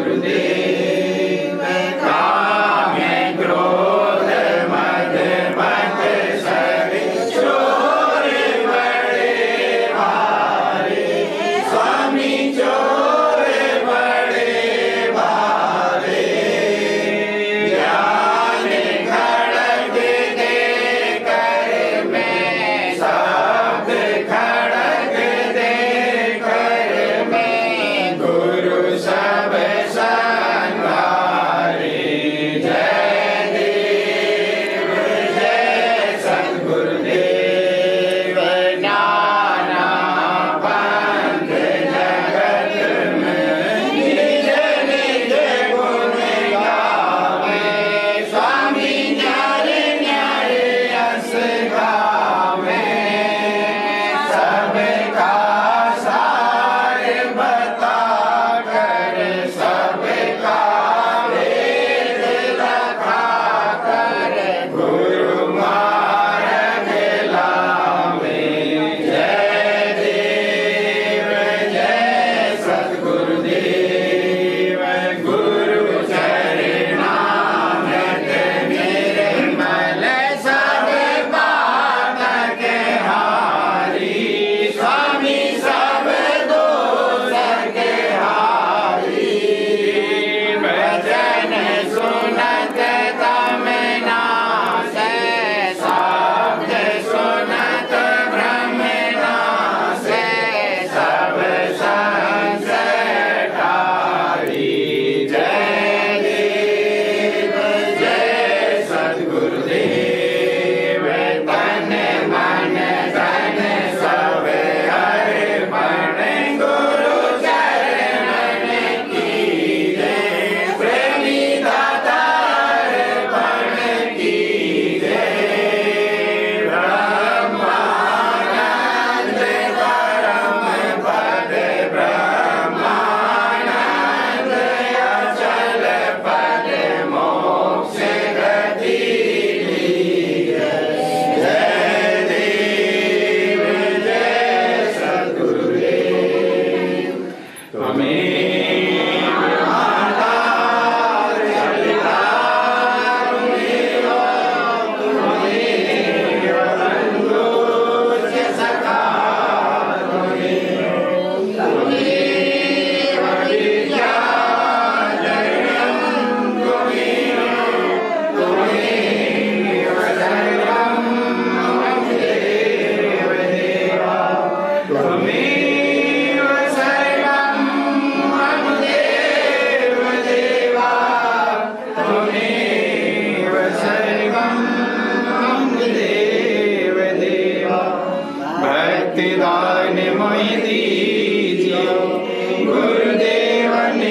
गुरुदेव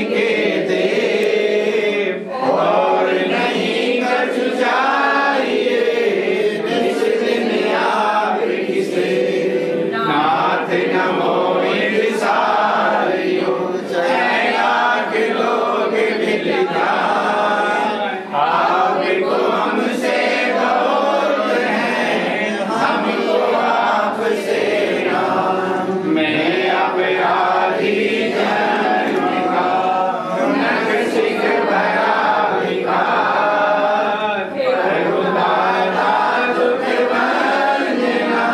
के देव और नहीं कछु चाहिए निज दिन आपकी से नाथ नमो इन सारियों चैला के लोग मिल जाए आपको हमसे बहुत है हमको आपसे नाम मैं अपराधी जन्म का नरसिंह भरा भिखार प्रभु दाता दुख भंजना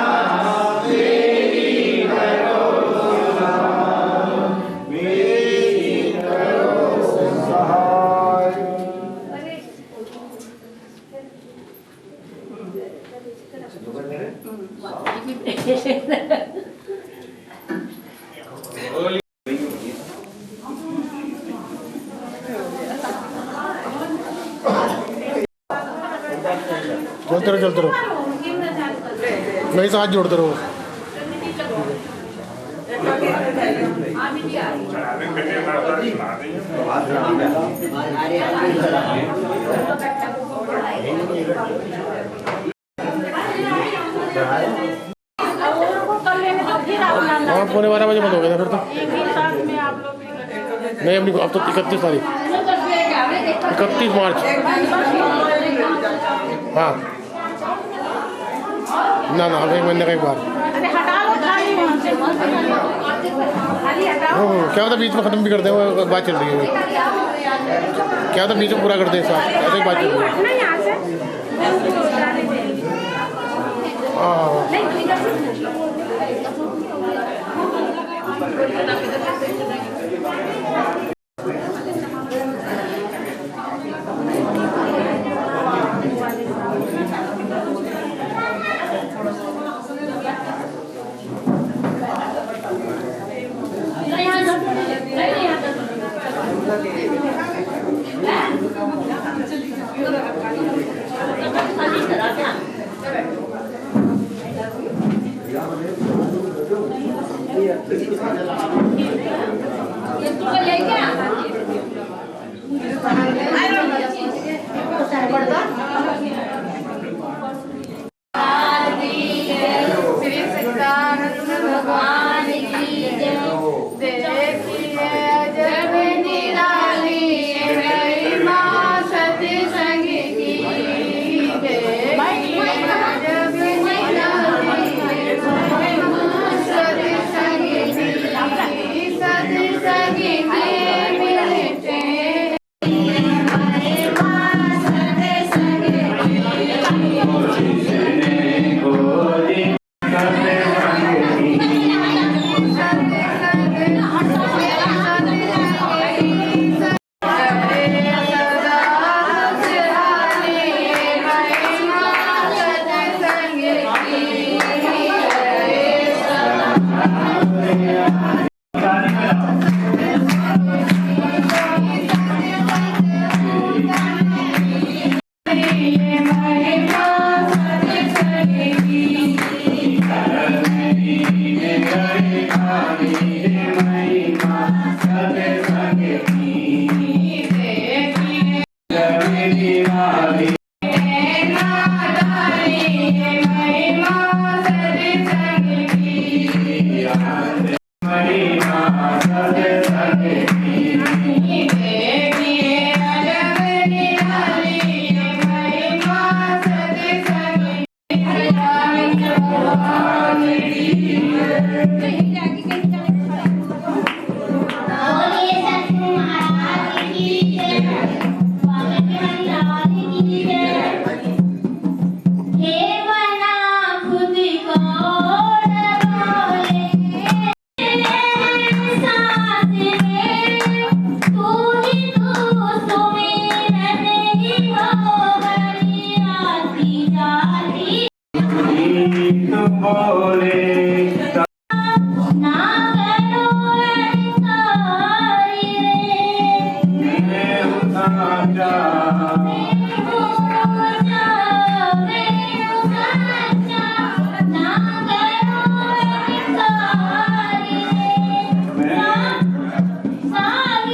मेरी करो सहाय। चलते रहो नहीं साथ जोड़ते रहो। हाँ 11:15 बंद हो गया था फिर तो नहीं अपनी अब तो 31 तारीख 31 मार्च। हाँ ना ना एक महीने का एक बार क्या होता बीच में ख़त्म भी कर दे वो बात चल रही है क्या होता बीच में पूरा कर दे साथ ऐसे ही बात चल रही है। हाँ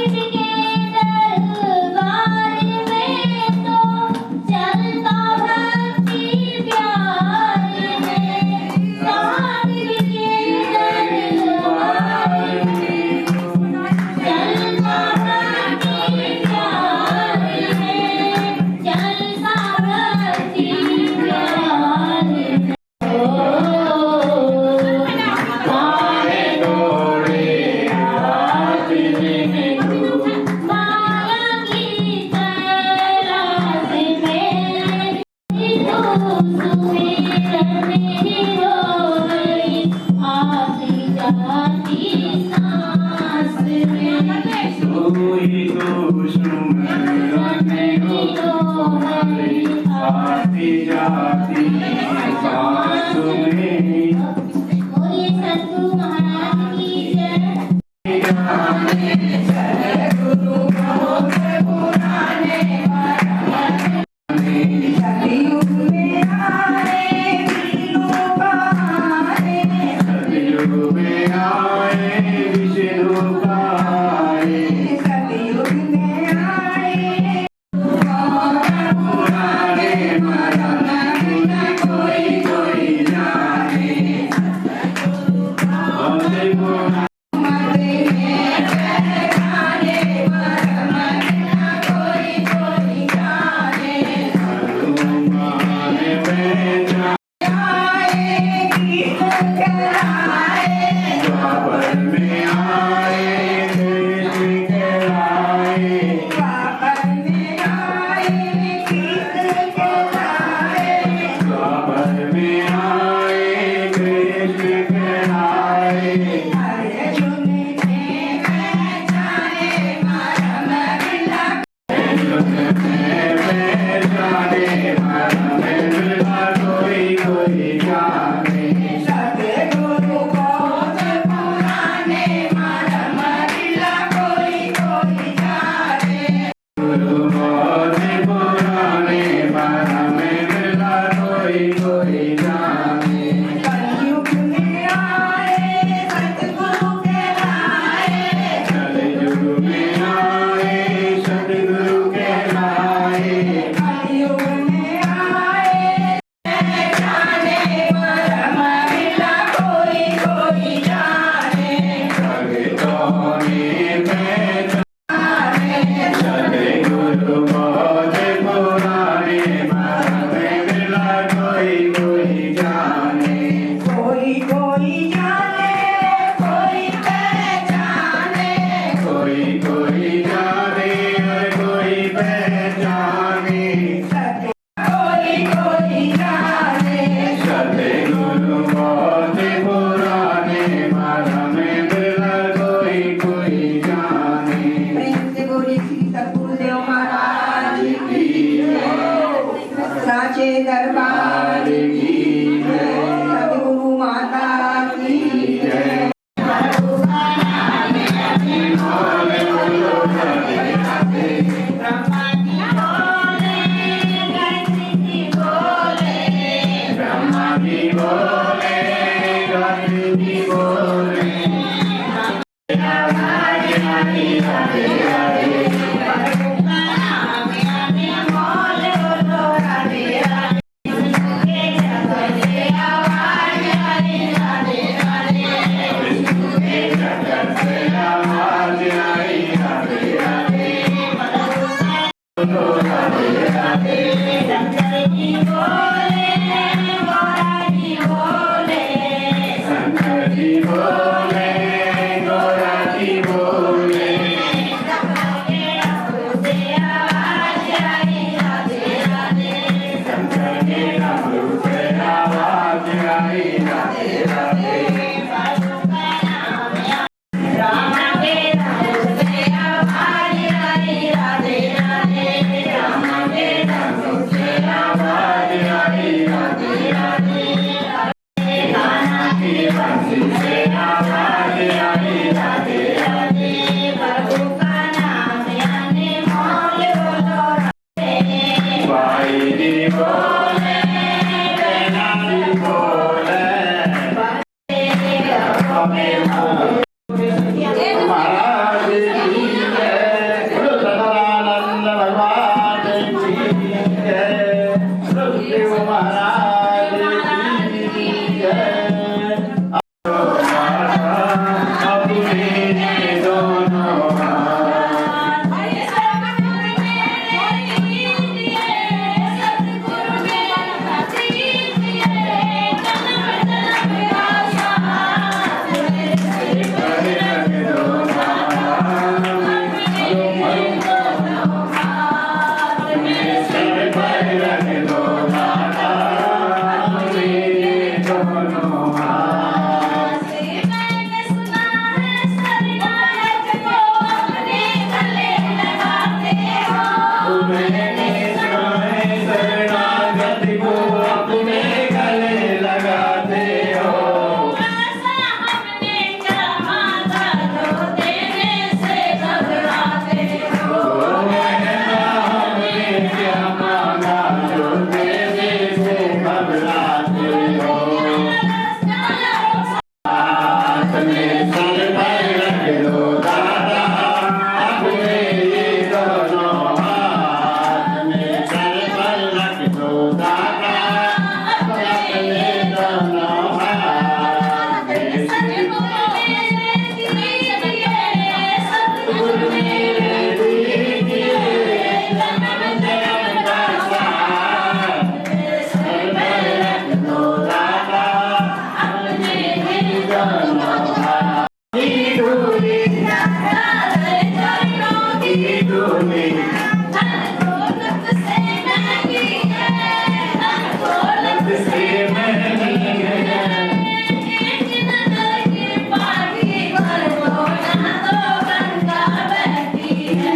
Certificate कोई तो सुमरने हो तुम्हारी आती जाती सांस में बोलिए सतगुरु महाराज की जय। सतगुरु बोले पुराने सतयुग में आए विष्णु पाए सतयुग में आए विष्णु पाए सतयुग में आए पुराने मरम कोई कोई जाने बोले पुराने साचे दरबार की सतगुरु माता की जय। बोले गोरा जी बोले तूने दौलत से महंगी है, दौलत से महंगी है एक नजर की पानी पर दो ना तो गंगा बहती है,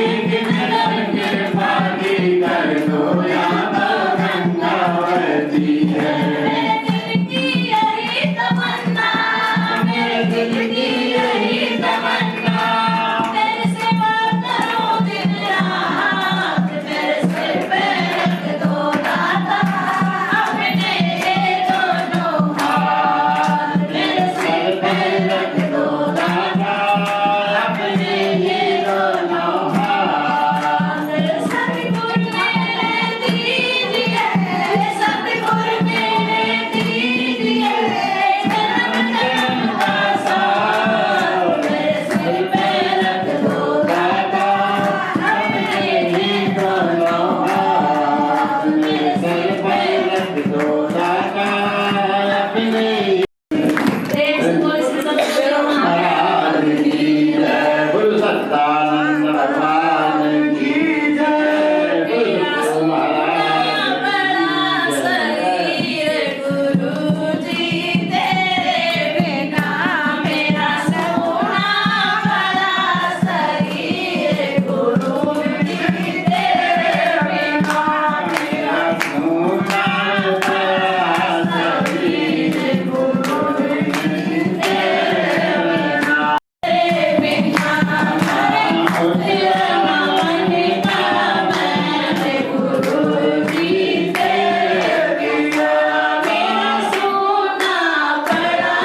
एक नजर के पानी कर दो या तो गंगा बहती है मेरे दिल की यही तमन्ना, मेरे दिल की यही तमन्ना, तेरे सिवा करो दिन रात, मेरे सिर पे रख दो दाता अपने ये दोनों हाथ, मेरे सिर पे रख दो दाता अपने ये दोनों हाथ। सतगुर मेरे दीजिए, सतगुर मेरे दीजिए, जन्म जन्म का साथ, मेरे सिर पे रख दो दाता अपने ये दोनों हाथ, मेरे सिर पे रख दो दाता अपने प्रेम से बोल सतगुरु महाराज महाराज की जय गुरु सत्तानंद भगवान की जय गुरु महाराज बड़ा शरीर गुरुजी तेरे बिना मेरा सोना, बड़ा शरीर गुरुजी तेरे बिना मेरा सोना बड़ा शरीर गुरुजी तेरे बिना तेरा मन का मैं गुरुजी तेरे बिना मेरा सोना, बड़ा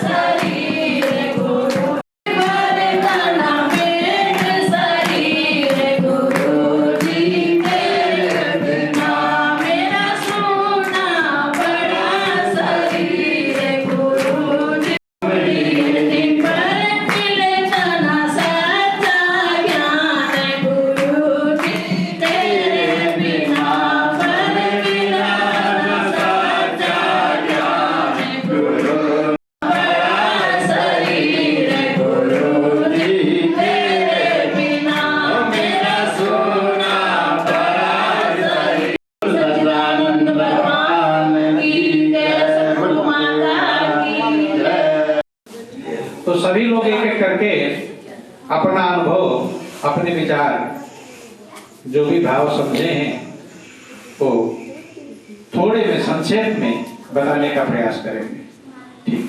शरीर गुरुजी वरदान भेंट शरीर गुरुजी तेरे बिना मेरा सोना, बड़ा शरीर गुरुजी दिन पर मिले जना सच्चा ज्ञान गुरुजी तेरे बिना पर मिला सच्चा ज्ञान बड़ा शरीर गुरुजी तेरे बिना मेरा सोना, बड़ा शरीर सच्चिदानंद भगवान की जय, सद्गुरु माता की जय। तो सभी लोग एक एक करके अपना अनुभव, अपने विचार, जो भी भाव समझे हैं वो थोड़े में संक्षेप में बताने का प्रयास करेंगे। ठीक।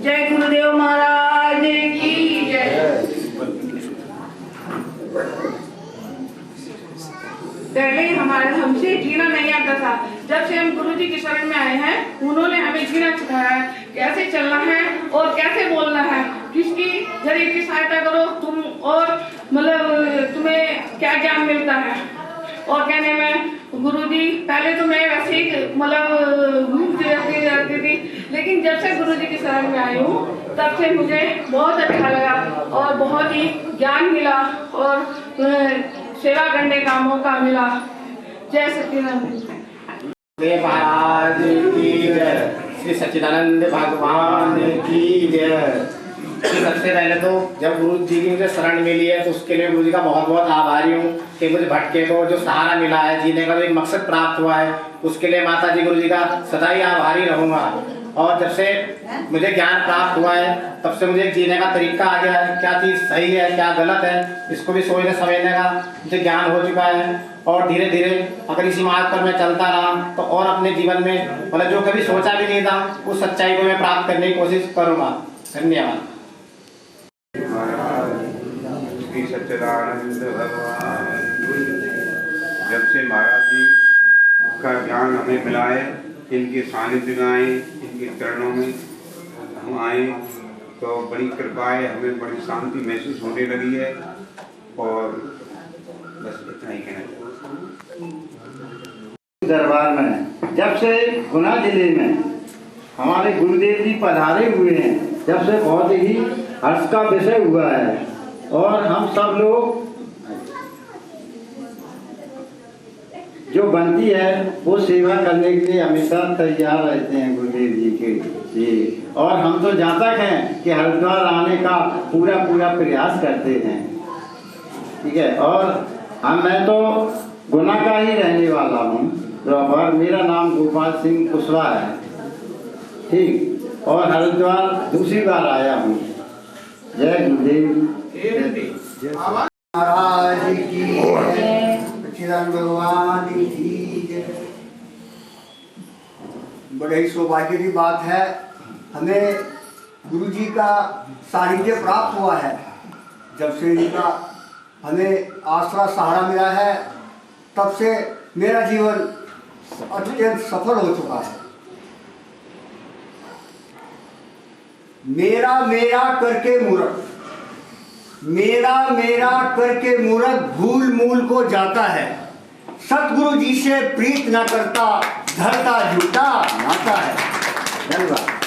जय गुरुदेव महाराज की जय। पहले हमसे जीना नहीं आता था, जब से हम गुरु जी की शरण में आए हैं उन्होंने हमें जीना सिखाया है, कैसे चलना है और कैसे बोलना है, किसकी गरीब की सहायता करो तुम, और मतलब तुम्हें क्या ज्ञान मिलता है। और कहने में गुरुजी पहले तो मैं वैसे ही मतलब घूमती रहती थी, लेकिन जब से गुरुजी की शरण में आई हूँ तब से मुझे बहुत अच्छा लगा और बहुत ही ज्ञान मिला और सेवा करने का मौका मिला। जय सच्चिदानंद देव महाराज की जय, श्री सच्चिदानंद भगवान की जय। सबसे पहले तो जब गुरु जी की मुझे शरण मिली है तो उसके लिए गुरु जी का बहुत बहुत आभारी हूँ कि मुझे भटके को जो सहारा मिला है, जीने का जो एक मकसद प्राप्त हुआ है, उसके लिए माता जी गुरु जी का सदा ही आभारी रहूँगा। और जब से मुझे ज्ञान प्राप्त हुआ है तब से मुझे जीने का तरीका आ गया है, क्या चीज़ सही है क्या गलत है, इसको भी सोचने समझने का मुझे ज्ञान हो चुका है। और धीरे धीरे अगर इसी मार्ग पर मैं चलता रहा तो और अपने जीवन में मतलब जो कभी सोचा भी नहीं था उस सच्चाई को मैं प्राप्त करने की कोशिश करूँगा। धन्यवाद। श्री सच्चिदानंद भगवान जब से महाराज जी का ज्ञान हमें मिला है, इनके सानिध्य में आए, इनके चरणों में हम आए तो बड़ी कृपा है, हमें बड़ी शांति महसूस होने लगी है। और बस इतना ही कहना दरबार में जब से गुना जिले में हमारे गुरुदेव जी पधारे हुए हैं, जब से बहुत ही हर्ष का विषय हुआ है। और हम सब लोग जो बनती है वो सेवा करने के लिए हमेशा तैयार रहते हैं गुरुदेव जी के जी। और हम तो जहाँ तक हैं कि हरिद्वार आने का पूरा प्रयास करते हैं, ठीक है। और मैं तो गुना का ही रहने वाला हूँ, और मेरा नाम गोपाल सिंह कुशवाहा है, ठीक। और हरिद्वार दूसरी बार आया हूँ। जय गुरुदेव महाराज की जय, सच्चिदानंद भगवान की जय। बड़े ही सौभाग्य की बात है, हमें गुरु जी का सानिध्य प्राप्त हुआ है। जब से इनका हमें आसरा सहारा मिला है, तब से मेरा जीवन अत्यंत सफल हो चुका है। मेरा मेरा करके मूर्ख, मेरा मेरा करके मूर्ख भूल मूल को जाता है। सतगुरु जी से प्रीत न करता, धरता झूठा नाता है। धन्यवाद।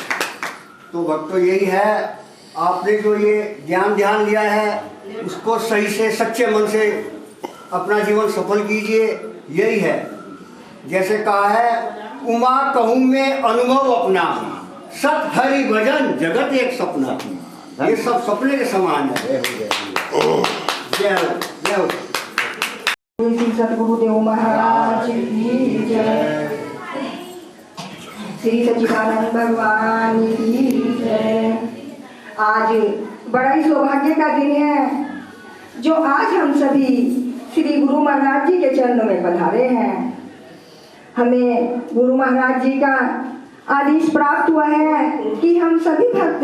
तो भक्तों यही है, आपने जो ये ज्ञान ध्यान लिया है उसको सही से सच्चे मन से अपना जीवन सफल कीजिए। यही है, जैसे कहा है, उमा कहूँ में अनुभव अपना, सत हरि भजन जगत एक सपना। ये सब सपने के समान है। जय हो, जय हो। श्री सतगुरुदेव महाराज की जय, श्री सच्चिदानंद भगवान की जय। आज बड़ा ही सौभाग्य का दिन है, जो आज हम सभी श्री गुरु महाराज जी के चरणों में पधारे हैं। हमें गुरु महाराज जी का आदेश प्राप्त हुआ है कि हम सभी भक्त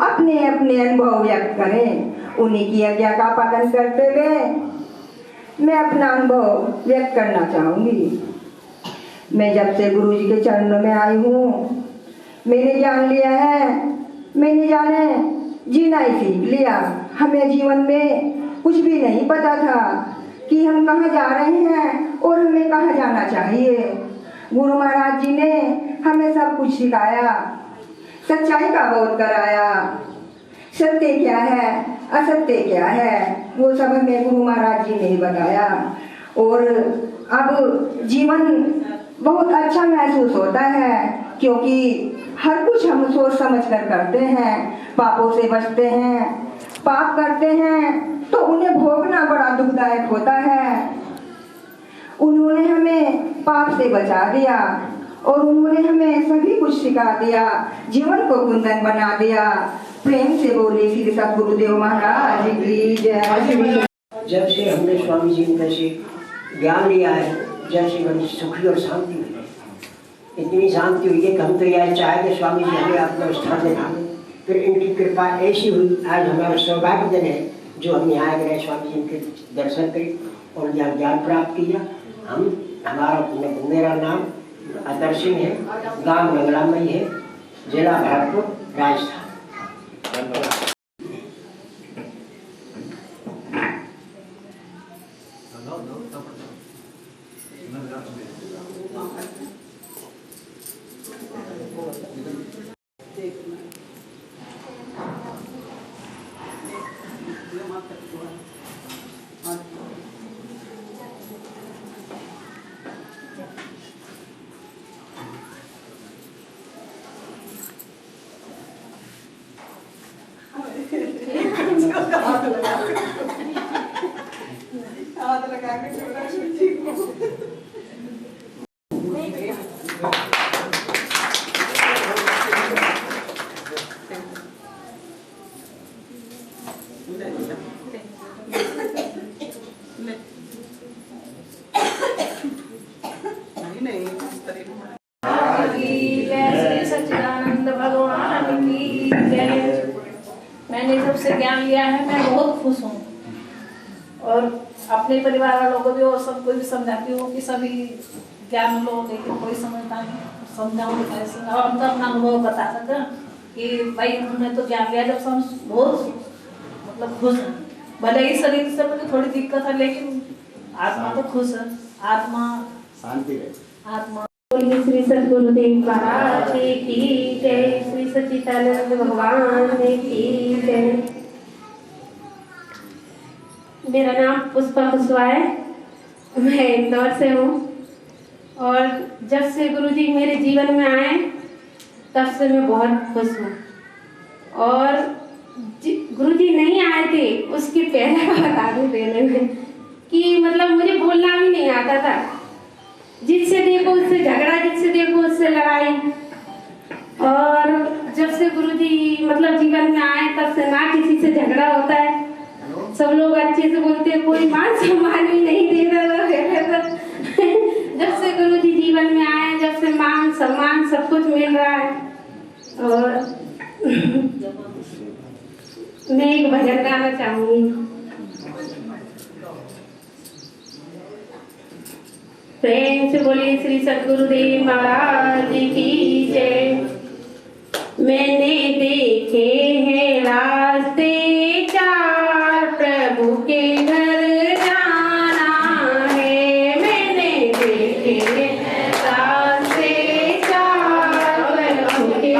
अपने अपने अनुभव व्यक्त करें। उन्हीं की आज्ञा का पालन करते हुए मैं अपना अनुभव व्यक्त करना चाहूँगी। मैं जब से गुरु जी के चरणों में आई हूँ, मैंने जान लिया है, मैंने जाने जीना ही सीख लिया। हमें जीवन में कुछ भी नहीं पता था कि हम कहाँ जा रहे हैं और हमें कहाँ जाना चाहिए। गुरु महाराज जी ने हमें सब कुछ सिखाया, सच्चाई का बोध कराया, सत्य क्या है असत्य क्या है वो सब हमें गुरु महाराज जी ने ही बताया। और अब जीवन बहुत अच्छा महसूस होता है, क्योंकि हर कुछ हम सोच समझ कर करते हैं, पापों से बचते हैं। पाप करते हैं तो उन्हें भोगना बड़ा दुखदायक होता है। उन्होंने हमें पाप से बचा दिया और उन्होंने हमें सभी कुछ सिखा दिया, जीवन को कुंदन बना दिया। प्रेम से बोले श्री सतगुरुदेव महाराज की जय। जब से हमने स्वामी जी से ज्ञान लिया है, जब से बड़ी सुखी और शांति हुई है। इतनी शांति हुई है कि हम तो यह चाहे कि स्वामी जी हमें अपना स्थान दिखा दें। फिर इनकी कृपा ऐसी हुई, आज हमारा सौभाग्य दिन है जो हम यहाँ गए स्वामी जी के दर्शन करें और यहाँ ज्ञान प्राप्त किया। मेरा नाम अतर सिंह है, गांव मंगलामई है, जिला भरतपुर, राजस्थान। सच्चिदानंद भगवान की जय। मैंने जब से ज्ञान लिया है मैं बहुत खुश हूँ और अपने परिवार वालों को भी और सबको भी समझाती हूँ कि सभी ज्ञान लो, लेकिन कोई समझता नहीं। समझाऊँ कैसे और हम तो अपना अनुभव बता सकें कि भाई हमने तो ज्ञान लिया, जब से हम बहुत मतलब खुश हैं। भले ही शरीर से मुझे थोड़ी दिक्कत है, लेकिन आत्मा तो खुश है, आत्मा शांति है। आत्मा। श्री सतगुरुदेव महाराज की जय, श्री सच्चिदानंद भगवान की जय। मेरा नाम पुष्पा कुशवाहा है, मैं इंदौर से हूँ। और जब से गुरुजी मेरे जीवन में आए तब से मैं बहुत खुश हूँ। और गुरुजी नहीं आए थे उसके पहले का बता दूँ पहले में कि मतलब मुझे बोलना भी नहीं आता था। जिससे देखो उससे झगड़ा, जिससे देखो उससे लड़ाई। और जब से गुरुजी मतलब जीवन में आए तब से ना किसी से झगड़ा होता है, सब लोग अच्छे से बोलते हैं, कोई मान सम्मान भी नहीं देता था। जब से गुरुजी जीवन में आए, जब से मान सम्मान सब कुछ मिल रहा है। और मैं एक भजन गाना चाहूंगी। प्रेम से बोलिए श्री सद्गुरुदेव महाराज की जय। मैंने देखे हैं रास्ते चार, प्रभु के घर जाना है। मैंने देखे हैं रास्ते चार, प्रभु के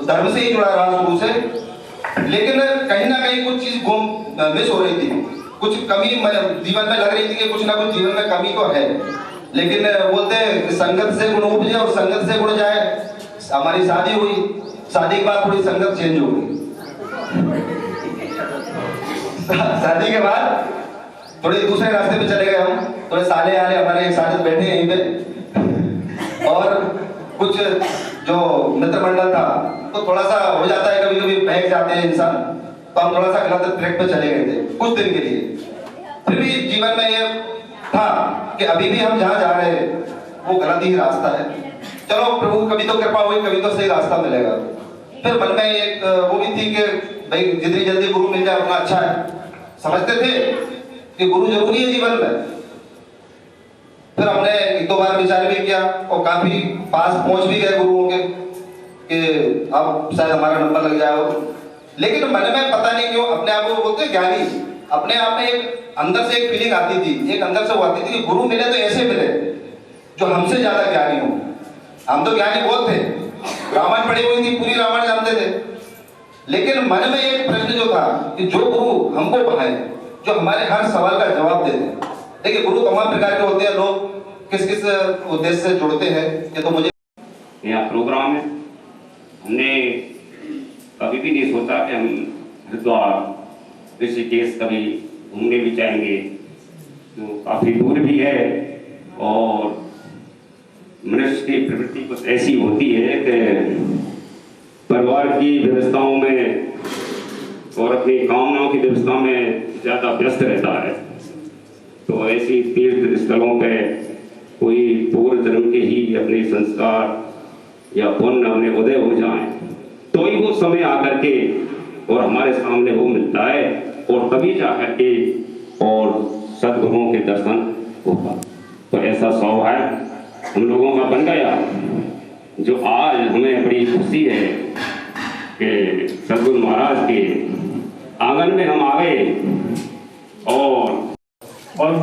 धर्म से ही जुड़ा रहा शुरू से, लेकिन कहीं ना कहीं कुछ चीज मिस हो रही थी, कुछ कमी जीवन में लग रही थी कि कुछ ना कुछ जीवन में कमी तो है। लेकिन बोलते हैं संगत से गुण उपजे और संगत से गुण जाए। हमारी शादी हुई, शादी के बाद थोड़ी संगत चेंज हो गई। शादी के बाद थोड़े दूसरे रास्ते पे चले गए हम, थोड़े साले आले हमारे एक साथ बैठे यहीं पे, और कुछ जो मित्र मंडल था तो थोड़ा सा हो जाता है, कभी कभी बहक जाते हैं इंसान, तो हम थोड़ा सा गलत ट्रैक पे चले गए थे कुछ दिन के लिए। फिर भी जीवन में ये था कि अभी भी हम जहाँ जा रहे हैं वो गलत ही रास्ता है। चलो प्रभु कभी तो कृपा हुई, कभी तो सही रास्ता मिलेगा। फिर मन में एक वो भी थी कि भाई जितनी जल्दी गुरु मिल जाए उतना अच्छा है। समझते थे कि गुरु जरूरी है जीवन में। फिर हमने एक दो बार विचार भी किया और काफी पास पहुंच भी गए गुरुओं के कि अब शायद हमारा नंबर लग जाए। लेकिन मन में पता नहीं क्यों अपने आप को बोलते ज्ञानी, अपने आप में एक अंदर से एक फीलिंग आती थी, एक अंदर से वो आती थी कि गुरु मिले तो ऐसे मिले जो हमसे ज्यादा ज्ञानी हो। हम तो ज्ञानी बहुत थे, रामायण पढ़ी हुई थी, पूरी रामायण जानते थे, लेकिन मन में एक प्रश्न जो था कि जो गुरु हमको पढ़ाए, जो हमारे हर सवाल का जवाब दे दें। देखिए गुरु तमाम प्रकार के होते हैं, लोग किस किस उद्देश्य से जुड़ते हैं ये तो मुझे यहाँ प्रोग्राम है। हमने कभी भी नहीं सोचा कि हम हरिद्वार ऋषिकेश कभी घूमने भी जाएंगे, तो काफी दूर भी है और मनुष्य की प्रवृत्ति कुछ ऐसी होती है कि परिवार की व्यवस्थाओं में और अपनी कामनाओं की व्यवस्था में ज्यादा व्यस्त रहता है। तो ऐसी तीर्थ स्थलों पे कोई पूर्व जन्म के ही अपने संस्कार या पुण्य अपने उदय हो जाएं तो ही वो समय आकर के और हमारे सामने वो मिलता है और तभी जाकर के और सद्गुरुओं के दर्शन होगा। तो ऐसा स्वभाव हम लोगों का बन गया जो आज हमें बड़ी खुशी है कि सदगुरु महाराज के आंगन में हम आ गए और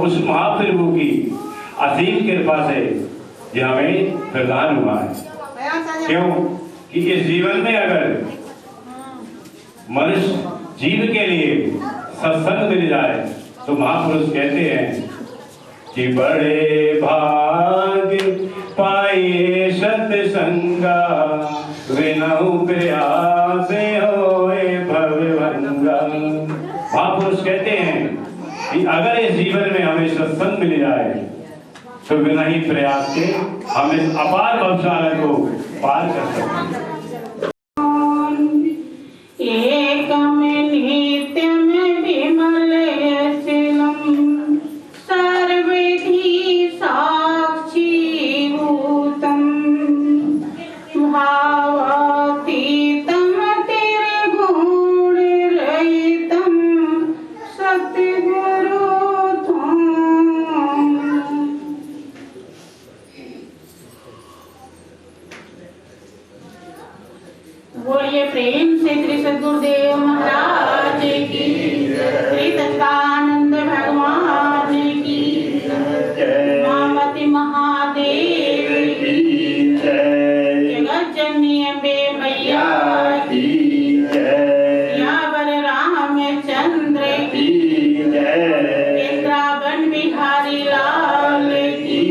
उस महाप्रभु की असीम कृपा से यह हमें प्रदान हुआ है। क्यों कि इस जीवन में अगर मनुष्य जीव के लिए सत्संग मिल जाए तो महापुरुष कहते हैं कि बड़े भाग पाए सत्संगा विनहु प्रयास होए भवभंगा। महापुरुष कहते हैं कि अगर इस जीवन में हमें सत्संग मिल जाए तो बिना ही प्रयास के हम इस अपार भवसागर को पार कर सकते हैं। एकम नित्यम विमल अचलम सर्वधि साक्षी भूतम भावातीतम त्रिगुण रहितम सतगुरु बोलिए प्रेम से श्री सद्गुरुदेव महाराज की, श्री सच्चिदानंद भगवान की, मामति महादेव की, जगत जननी अम्बे मैया की, यावर रामचंद्र की, वृंदावन बिहारी लाल की,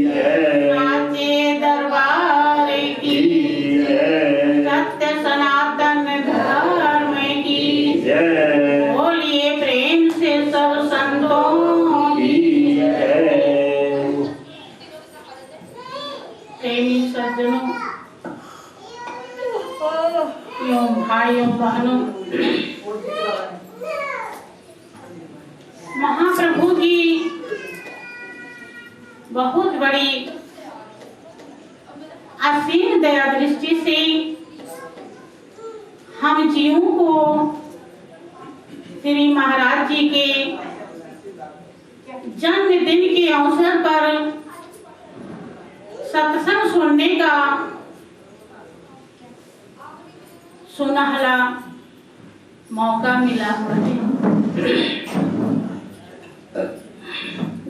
नाचे दरबार की, सत्य सनातन धर्म की, बोलिए प्रेम से सब संतों की। प्रेमी सज्जनों, एवं भाइयों बहनों, महाप्रभु की बहुत बड़ी असीम दया दृष्टि से हम जीवों को श्री महाराज जी के जन्मदिन के अवसर पर सत्संग सुनने का सुनहला मौका मिला हुआ है।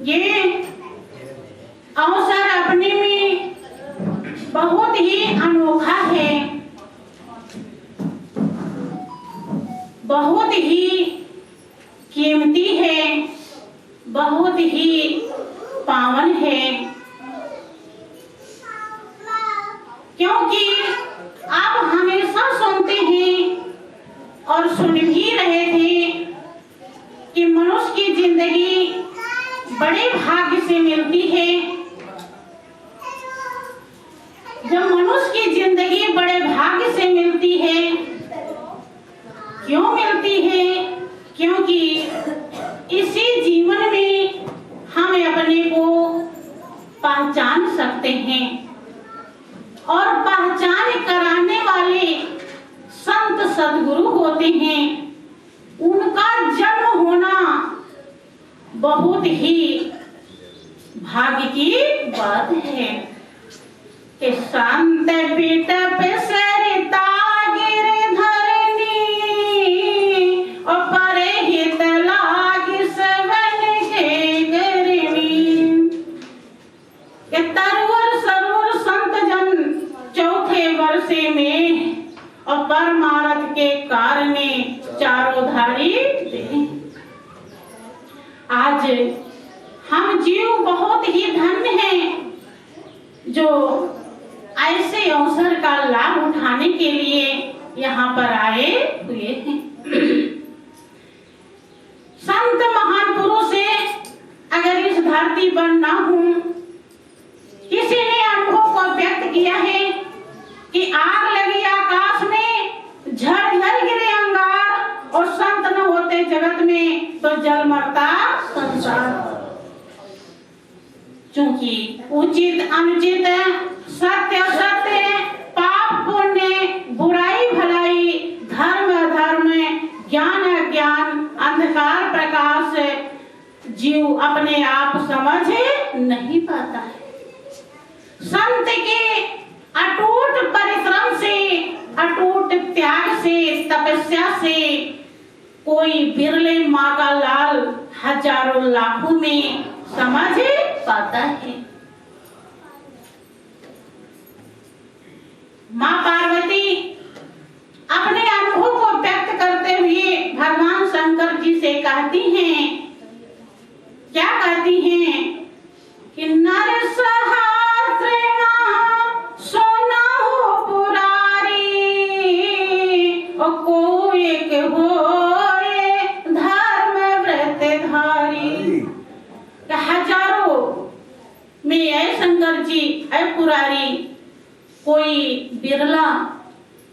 ये अवसर अपने में बहुत ही अनोखा है, बहुत ही कीमती है, बहुत ही पावन है, क्योंकि आप हमेशा सुनते हैं और सुन भी रहे थे कि मनुष्य की जिंदगी बड़े भाग्य से मिलती है। जब मनुष्य की जिंदगी बड़े भाग्य से मिलती है, क्यों मिलती है? क्योंकि इसी जीवन में हम अपने को पहचान सकते हैं और पहचान कराने वाले संत सद्गुरु होते हैं। उनका जन्म होना बहुत ही भाग्य की बात है कि शांत बिटप सरिता गिरधरनी और परे हित लाग सवन के गरनी। तरवर सरवर संत जन चौथे वर्षे में और परमारथ के कारणे चारों धारी। आज हम जीव बहुत ही धन्य हैं जो ऐसे अवसर का लाभ उठाने के लिए यहाँ पर आए हुए हैं। संत महान पुरुष से अगर इस धरती पर ना हूं, किसी ने अनुभव को व्यक्त किया है कि आग लगी आकाश में, झरझर गिरे अंगार और संत न होते जगत में तो जल मरता संसार। चूंकि उचित अनुचित, सत्य असत्य, पाप पुण्य, बुराई भलाई, धर्म अधर्म, ज्ञान अज्ञान, अंधकार प्रकाश जीव अपने आप समझ नहीं पाता है। संत के अटूट तपस्या से कोई बिरले माँ का लाल हजारों लाखों में समझ पाता है। माँ पार्वती अपने अनुभव को व्यक्त करते हुए भगवान शंकर जी से कहती हैं, क्या कहती हैं कि नर सहस्र सोना हो पुरारी और को एक हो धर्म व्रत धारी। हजारों में है शंकर जी, है पुरारी, कोई बिरला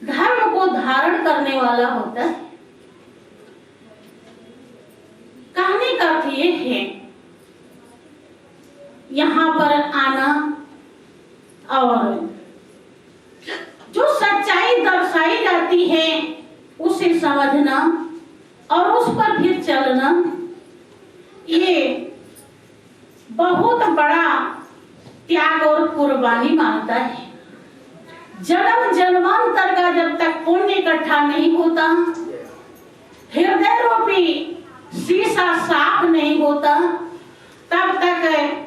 धर्म को धारण करने वाला होता है। कहने का अर्थ ये है, यहाँ पर आना और जो सच्चाई दर्शाई जाती है उसे समझना और उस पर फिर चलना, ये बहुत बड़ा त्याग और कुर्बानी मांगता है। जन्म जन्मांतर का जब तक पुण्य इकट्ठा नहीं होता, हृदय रूपी शीशा साफ नहीं होता, तब तक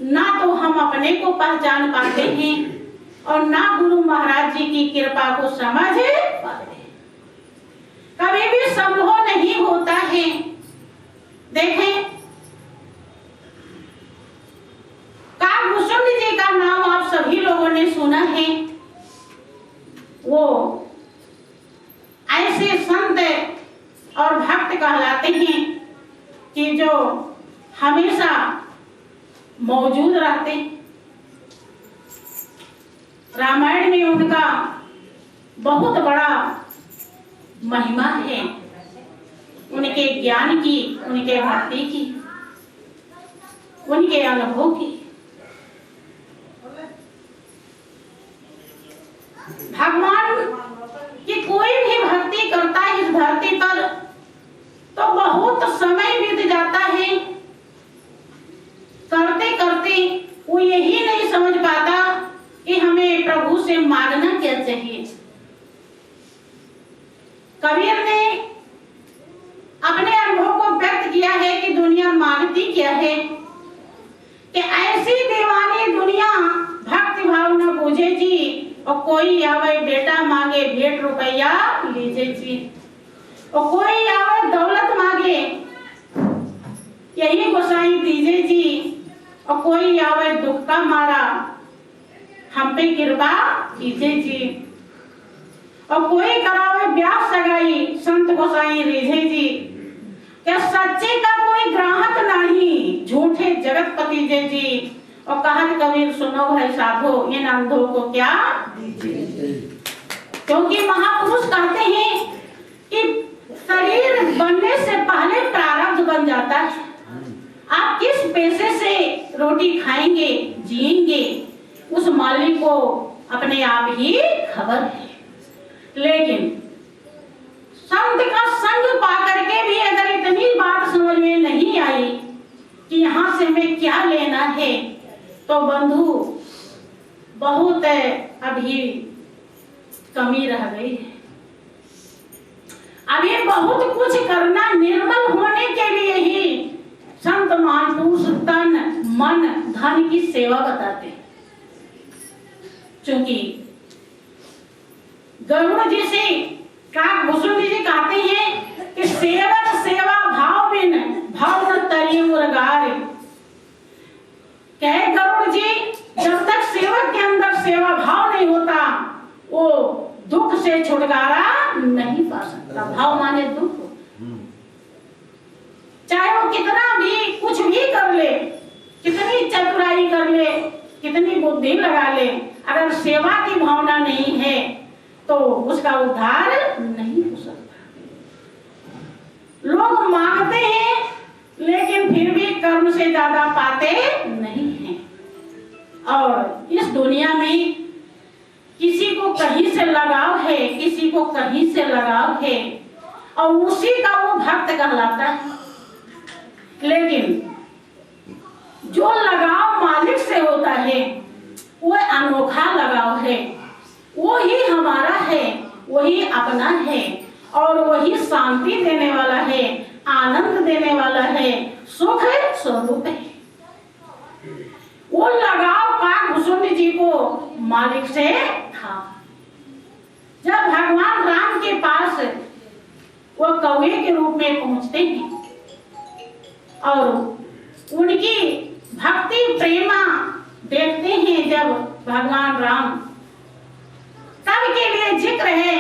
ना तो हम अपने को पहचान पाते हैं और ना गुरु महाराज जी की कृपा को समझ पाते हैं। कभी भी संभव नहीं होता है। देखें, काकभूषुंड जी का नाम आप सभी लोगों ने सुना है। वो ऐसे संत और भक्त कहलाते हैं कि जो हमेशा मौजूद रहते। रामायण में उनका बहुत बड़ा महिमा है, उनके ज्ञान की, उनके भक्ति की, उनके अनुभव की। भगवान की कोई भी भक्ति करता है इस धरती पर तो बहुत समय बीत जाता है। करते करते वो यही नहीं समझ पाता कि हमें प्रभु से मांगना क्या चाहिए। कबीर ने अपने अनुभव को व्यक्त किया है कि दुनिया मांगती क्या है, कि ऐसी दीवानी दुनिया भक्ति भाव न बूझे जी, और कोई आवे बेटा मांगे भेंट रुपया लीजे जी, और कोई आवे दौलत मांगे यही गोसाई दीजे जी, और कोई आवे दुख का मारा हम पे कृपा कीजिए जी, और कोई करावे ब्याह सगाई संत गोसाई रीझे जी। क्या सच्चे का कोई ग्राहक नहीं, झूठे जगतपति जय जी। और कहत कबीर सुनो है साधो, इन अंधों को क्या दीजिए। क्योंकि महापुरुष कहते हैं कि शरीर बनने से पहले प्रारब्ध बन जाता है। आप किस पैसे से रोटी खाएंगे, जिएंगे, उस मालिक को अपने आप ही खबर है। लेकिन संत का संग पा करके भी अगर इतनी बात समझ में नहीं आई कि यहाँ से मैं क्या लेना है, तो बंधु बहुत अभी कमी रह गई है। अभी बहुत कुछ करना, निर्मल होने के लिए ही संत महापुरुष तन मन धन की सेवा बताते हैं। चूंकि गरुड़ जी से काकभूषुंड जी कहते हैं कि सेवक सेवा भाव बिन भाव न तरी मुरगार। कहे गरुड़ जी, जब तक सेवक के अंदर सेवा भाव नहीं होता वो दुख से छुटकारा नहीं पा सकता। भाव माने दुख, चाहे वो कितना भी कुछ भी कर ले, कितनी चतुराई कर ले, कितनी बुद्धि लगा ले, अगर सेवा की भावना नहीं है तो उसका उद्धार नहीं हो सकता। लोग मांगते हैं लेकिन फिर भी कर्म से ज्यादा पाते नहीं हैं। और इस दुनिया में किसी को कहीं से लगाव है, किसी को कहीं से लगाव है, और उसी का वो भक्त कहलाता है। लेकिन जो लगाव मालिक से होता है वो अनोखा लगाव है, वो ही हमारा है, वही अपना है, और वही शांति देने वाला है, आनंद देने वाला है, सुख स्वरूप है। वो लगाव काकभूषुंड जी को मालिक से था। जब भगवान राम के पास वो कौवे के रूप में पहुंचते हैं और उनकी भक्ति प्रेमा देखते हैं, जब भगवान राम तब के लिए जिक्र है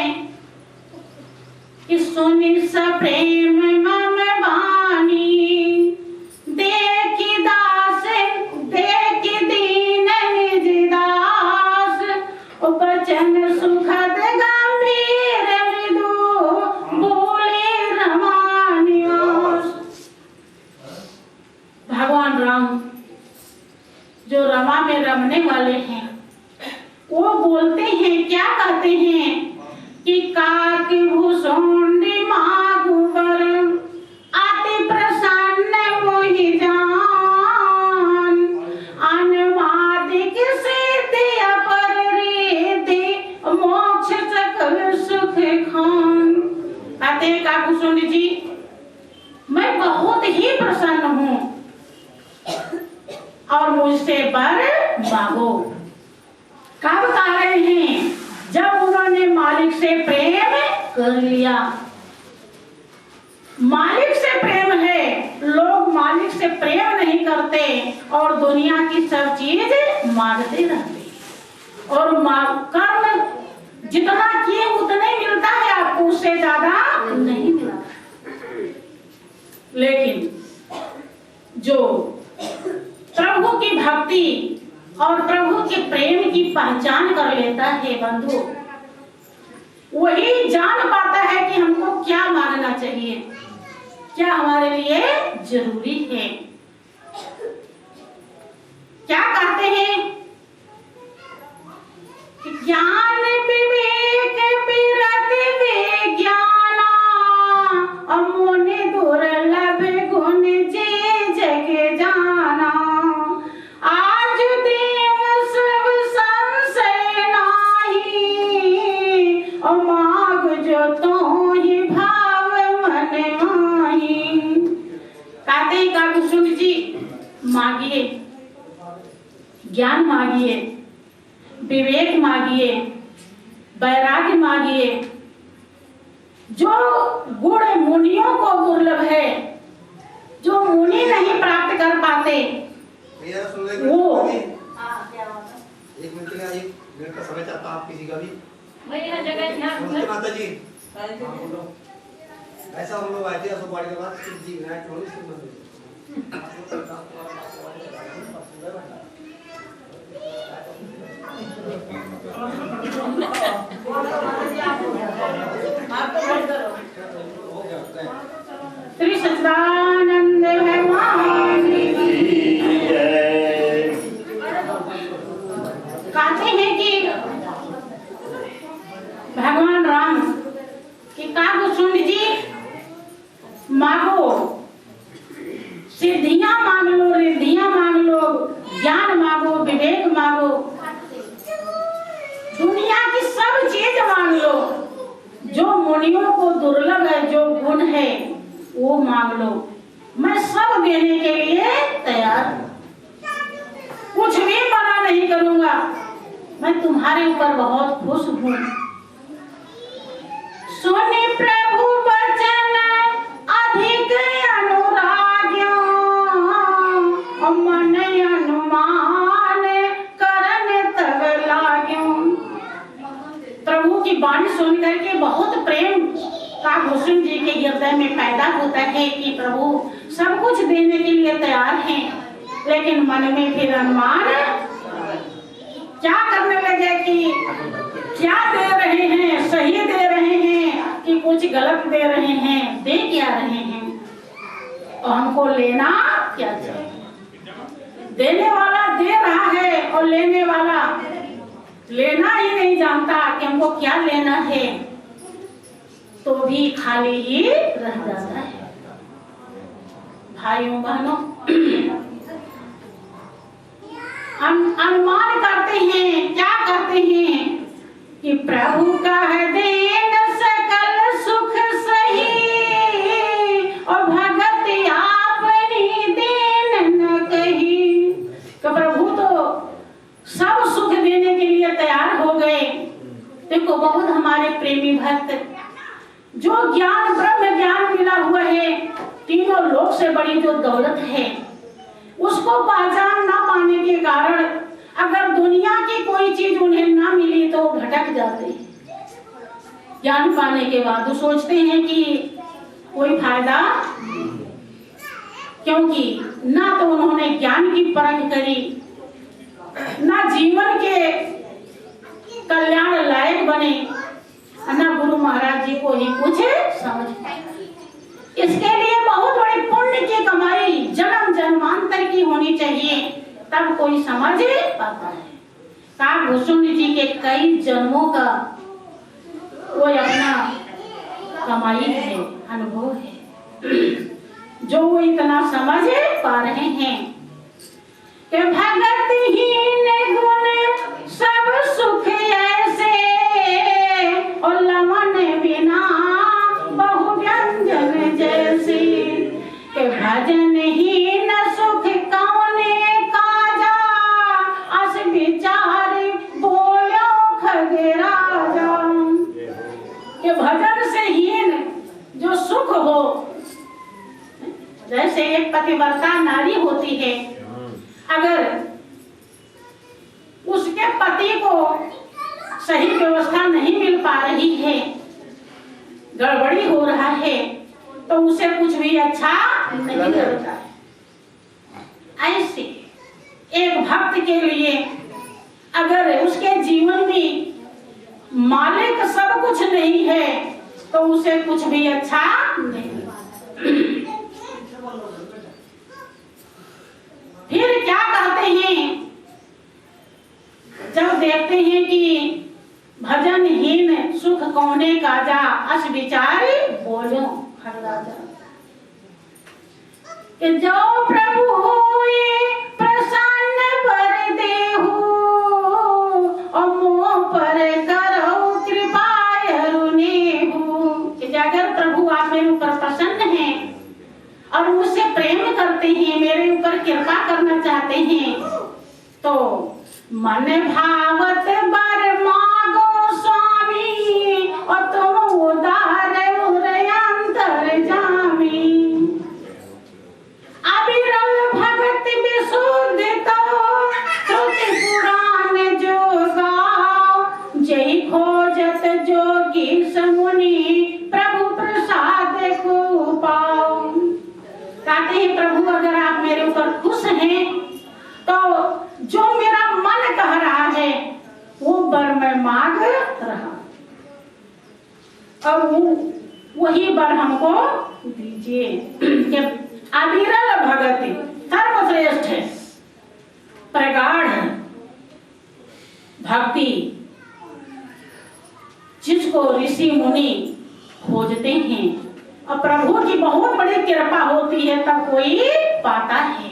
कि सुनि सप्रेम मम वाणी, देखि दास देखि दीन निज दास, उपचन सुखद गंभीर मृदु, बोले रमानिवास। भगवान राम जो रमा में रमने वाले हैं, वो बोलते हैं, क्या कहते हैं कि काकभूषुंड मागु वर, अति प्रसन्न मोहि जान, अनुवादिक सिद्धि अपर रिद्धि, मोक्ष सकल सुख खान। कहते हैं काकभूषुंड जी, मैं बहुत ही प्रसन्न हूँ और मुझसे वर मांगो। कब कह रहे हैं? जब उन्होंने मालिक से प्रेम कर लिया। मालिक से प्रेम है, लोग मालिक से प्रेम नहीं करते और दुनिया की सब चीज मांगते रहते, और कर्म जितना किए उतना ही मिलता है आपको, उससे ज्यादा नहीं मिलता। लेकिन जो प्रभु की भक्ति और प्रभु के प्रेम की पहचान कर लेता है बंधु, वही जान पाता है कि हमको क्या मांगना चाहिए, क्या हमारे लिए जरूरी है। क्या कहते हैं? ज्ञान विवेक विरत विज्ञाना, अमोने दुर्लभ गुण जे जग जाना, आज देव सब संशय नाही, और माग जो तो ही भाव मन माही। कहते काकभूषुंड जी, मांगिए, ज्ञान मांगिए, विवेक मांगिए, वैराग्य मांगिए। जो गुण मुनियों को दुर्लभ है, जो मुनि नहीं प्राप्त कर पाते, वो एक मिनट का समय चाहता आप किसी का भी माता जी ऐसा हम लोग आए थे असोपाड़ी के बाद जी विनायक श्री सच्चिदानंद भगवान कहते हैं कि भगवान राम कि काकभूषुंड जी मांगो, सिद्धियां मांग लो, रिद्धियां मांग लो, ज्ञान मांगो, विवेक मांगो, दुनिया की सब चीज मांग लो। जो मुनियों को दुर्लभ है, जो गुण है, वो मांग लो। मैं सब देने के लिए तैयार हूं, कुछ भी मना नहीं करूंगा। मैं तुम्हारे ऊपर बहुत खुश हूँ। सुनि प्रभु वचन अधिक अनुराग्यो, मन अनुमान करन तब लाग्यो। प्रभु की वाणी सुन करके बहुत प्रेम काकभूषुंड जी के हृदय में पैदा होता है कि प्रभु सब कुछ देने के लिए तैयार हैं, लेकिन मन में फिर अनुमान क्या करने लगे कि क्या दे रहे हैं, सही दे रहे हैं कि कुछ गलत दे रहे हैं, दे क्या रहे हैं, और हमको लेना क्या चाहिए। देने वाला दे रहा है और लेने वाला लेना ही नहीं जानता कि हमको क्या लेना है, तो भी खाली ही रह जाता है। भाइयों बहनों, अनुमान करते हैं, क्या करते हैं कि प्रभु का है देन सकल सुख तो बहुत हमारे प्रेमी भक्त जो ज्ञान ब्रह्म ज्ञान मिला हुआ है, तीनों लोक से बड़ी जो दौलत है उसको पहचान ना पाने के कारण अगर दुनिया की कोई चीज उन्हें ना मिली तो भटक जाते हैं। ज्ञान पाने के बाद वो सोचते हैं कि कोई फायदा, क्योंकि ना तो उन्होंने ज्ञान की परख करी, ना जीवन के कल्याण लायक बने, ना गुरु महाराज जी को ही कुछ समझ पाए। इसके लिए बहुत बड़ी पुण्य की कमाई जन्म जन्मांतर की होनी चाहिए, तब कोई समझ पाता है। काकभूषण जी के कई जन्मों का वो अपना कमाई है, अनुभव है, जो वो इतना समझ पा रहे हैं कि भगतहीन गुण सब सुख ऐसे और लमन बिना बहु व्यंजन जैसे के भजनहीन सुख कौने काजा अस विचार बोलो खगराजा। के भजन से हीन जो सुख हो, जैसे एक पतिव्रता नारी होती है, अगर उसके पति को सही व्यवस्था नहीं मिल पा रही है, गड़बड़ी हो रहा है, तो उसे कुछ भी अच्छा नहीं लगता है। ऐसे एक भक्त के लिए अगर उसके जीवन में मालिक सब कुछ नहीं है तो उसे कुछ भी अच्छा नहीं लगता। फिर क्या कहते हैं, जब देखते हैं कि भजनहीन सुख कौने काजा अस विचार बोलो खरराजा। कि जो प्रभु होए प्रसन्न बर देहु और मोह पर करो कृपा अरुनेहु। कि अगर प्रभु आप मेरे ऊपर प्रसन्न हैं और मुझसे प्रेम करते हैं, मेरे ऊपर कृपा करना चाहते हैं, तो मन भावत बर मागो स्वामी और तुम उदार अंतर जामी। अविरल भगत विशुद्ध तो श्रुति पुराण जो गाओ, जय खोजत जोगी समुनि प्रभु प्रसाद को पाओ। कहते हैं प्रभु अगर आप मेरे ऊपर खुश हैं तो जो मेरा मन कह रहा है वो वर मैं मांग रहा और वही वर हमको दीजिए। अविरल भगति सर्वश्रेष्ठ है, प्रगाढ़ भक्ति जिसको ऋषि मुनि खोजते हैं और प्रभु की बहुत बड़ी कृपा होती है तब कोई पाता है,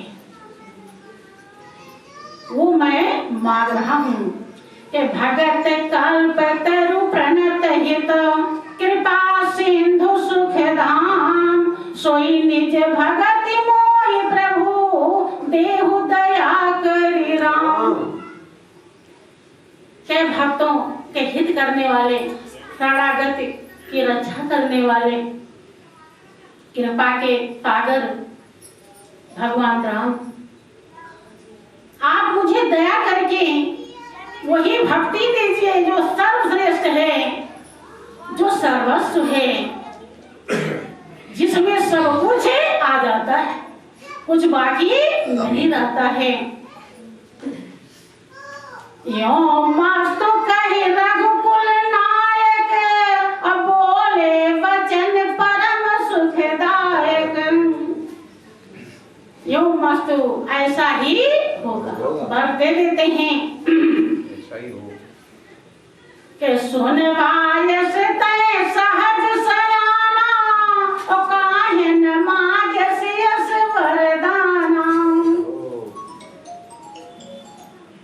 वो मैं मांग रहा हूँ। कि भगत कल्प तरु प्रणत हित कृपा सिंधु सुख धाम, सोई निज भगत मोहि प्रभु देहु दया करि राम। के भक्तों के हित करने वाले, शरणागत की रक्षा करने वाले, कृपा के सागर भगवान राम, आप मुझे दया करके वही भक्ति दीजिए जो सर्वश्रेष्ठ है, जो सर्वस्व है, जिसमें सब कुछ आ जाता है, कुछ बाकी नहीं रहता है। यो मस्तु कहि रघुकुल नायक, अब बोले वचन परम सुखदायक। यो मस्तु ऐसा ही होगा, वर दे देते हैं कि सुनवायस तय सहज सयाना, ओ काहे न मागस यस वरदाना।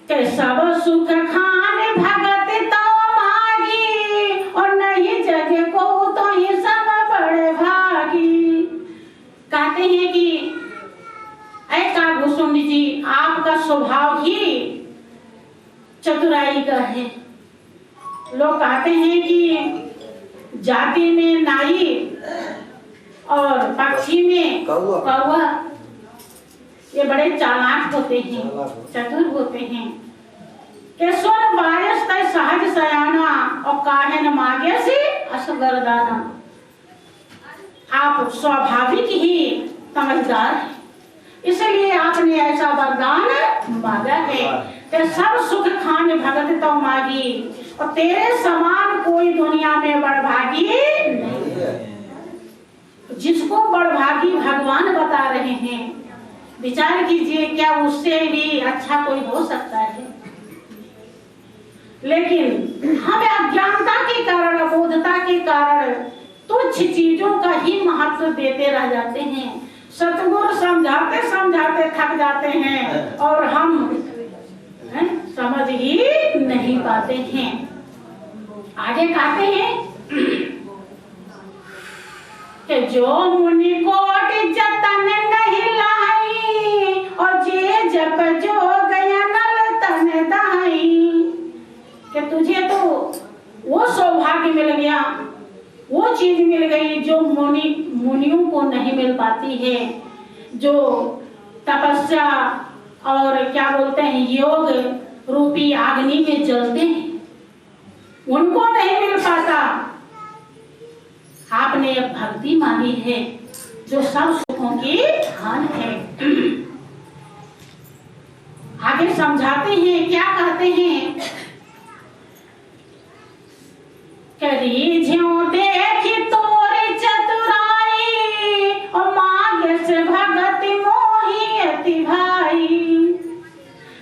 के सब सुख खान भगत तो मागी, और नहीं जग को तो ही सब बड़े भागी। कहते हैं कि ऐसा भूषण जी आपका स्वभाव ही चतुराई का है, लोग कहते हैं कि जाति में नाई और पक्षी में कौवा, ये बड़े चालाक होते हैं, चतुर होते हैं। के स्वर बायस तय सहज सयाना और काहे न मागे से असगरदाना। आप स्वाभाविक ही समझदार हैं, इसलिए आपने ऐसा वरदान मांगा है कि सब सुख खान भगत तो मांगी, और तेरे समान कोई दुनिया में बड़भागी नहीं है। जिसको बड़भागी भगवान बता रहे हैं, विचार कीजिए क्या उससे भी अच्छा कोई हो सकता है। लेकिन हमें अज्ञानता के कारण, अबोधता के कारण तुच्छ चीजों का ही महत्व देते रह जाते हैं। सतगुरु समझाते समझाते थक जाते हैं और हम समझ ही नहीं पाते हैं। आगे कहते हैं कि जो मुनि कोट जतन नहीं लाई, और जे जप जो गया नल तन दाई। कि तुझे तो वो सौभाग्य मिल गया, वो चीज मिल गई जो मुनियों को नहीं मिल पाती है, जो तपस्या और क्या बोलते हैं योग रूपी अग्नि में जलते हैं, उनको नहीं मिल पाता। आपने एक भक्ति मांगी है जो सब सुखों की खान है। आगे समझाते हैं, क्या कहते हैं, करी ज्यों देखी तोरी चतुराई, और मांगे से भगत मोही अति भाई।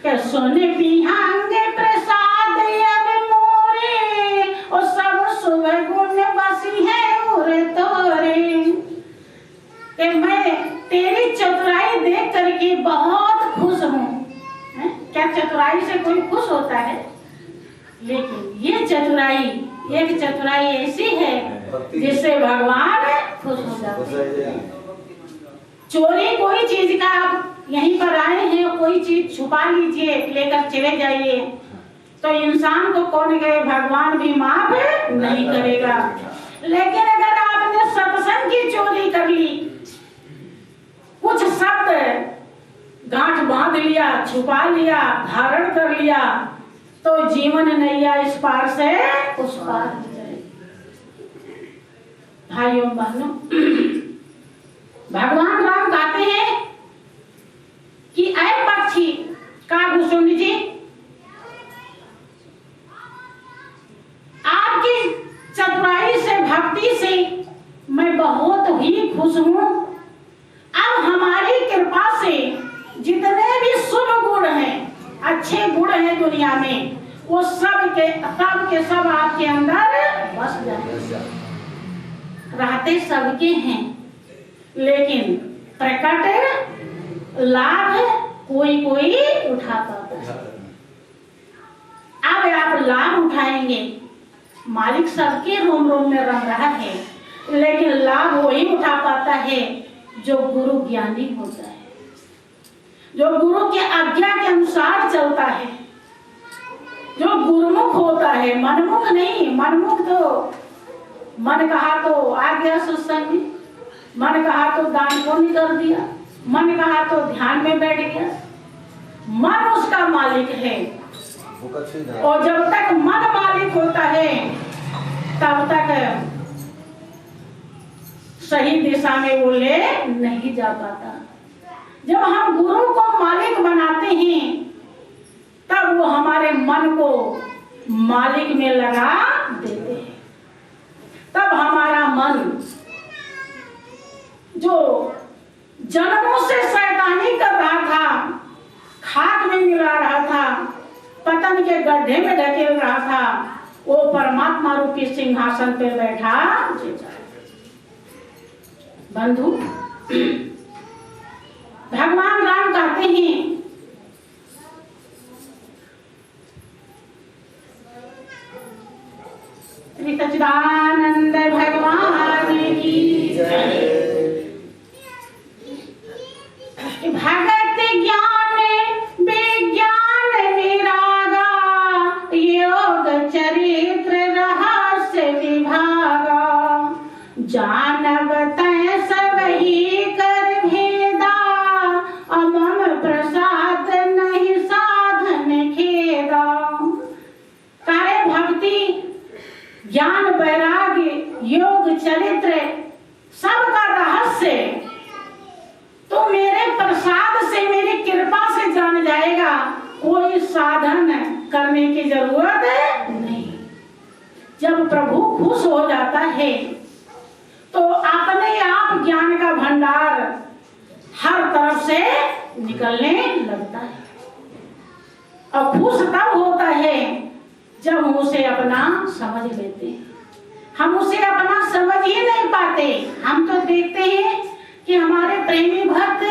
के सुन बिहांग प्रसाद अब मोरे, और सब शुभ गुण बसी है उरे तोरे। कि मैं तेरी चतुराई देख करके बहुत खुश हूँ। क्या चतुराई से कोई खुश होता है? लेकिन ये चतुराई, एक चतुराई ऐसी है जिससे भगवान खुश हो जाते हैं। चोरी कोई चीज का आप यहीं पर आए हैं, कोई चीज छुपा लीजिए, लेकर चले जाइए, तो इंसान को कौन कहे, भगवान भी माफ नहीं करेगा। लेकिन अगर आपने सत्संग की चोरी कर ली, कुछ शब्द गांठ बांध लिया, छुपा लिया, धारण कर लिया, तो जीवन नैया इस पार से उस पार हो जाए। भाइयों बहनों, भगवान राम कहते हैं कि ऐ पक्षी का सुन जी, आपकी चतुराई से, भक्ति से मैं बहुत ही खुश हूँ। अब हमारी कृपा से जितने भी शुभ गुण हैं, अच्छे गुण हैं दुनिया में, वो सब के सब आपके अंदर बस जाते, रहते सबके हैं, लेकिन प्रकट लाभ कोई कोई उठा पाता है। अब आप लाभ उठाएंगे, मालिक सबके रोम रोम में रह रहा है, लेकिन लाभ वही उठा पाता है जो गुरु ज्ञानी होता है, जो गुरु के आज्ञा के अनुसार चलता है, जो गुरुमुख होता है, मनमुख नहीं। मनमुख तो मन कहा तो आ गया सत्संग में, मन कहा तो दान पुण्य कर दिया, मन कहा तो ध्यान में बैठ गया। मन उसका मालिक है, और जब तक मन मालिक होता है तब तक सही दिशा में वो ले नहीं जा पाता। जब हम गुरु को मालिक बनाते हैं तब वो हमारे मन को मालिक में लगा देते हैं। तब हमारा मन जो जन्मों से शैतानी कर रहा था, खाक में मिला रहा था, पतन के गड्ढे में ढकेल रहा था, वो परमात्मा रूपी सिंहासन पर बैठा। बंधु, भगवान राम कहते हैं श्री सच्चिदानंद भगवान की भगत ज्ञान विज्ञान विरागा योग चरित्र जानवत सबही कर भेदा, अमम प्रसाद नहीं साधन खेदा। कार्य भक्ति, ज्ञान, वैराग्य, योग, चरित्र सबका रहस्य तो मेरे प्रसाद से, मेरी कृपा से जान जाएगा। कोई साधन करने की जरूरत नहीं। जब प्रभु खुश हो जाता है तो अपने आप ज्ञान का भंडार हर तरफ से निकलने लगता है। और खुश तब होता है जब हम उसे अपना समझ लेते हैं। हम उसे अपना समझ ही नहीं पाते। हम तो देखते हैं कि हमारे प्रेमी भक्त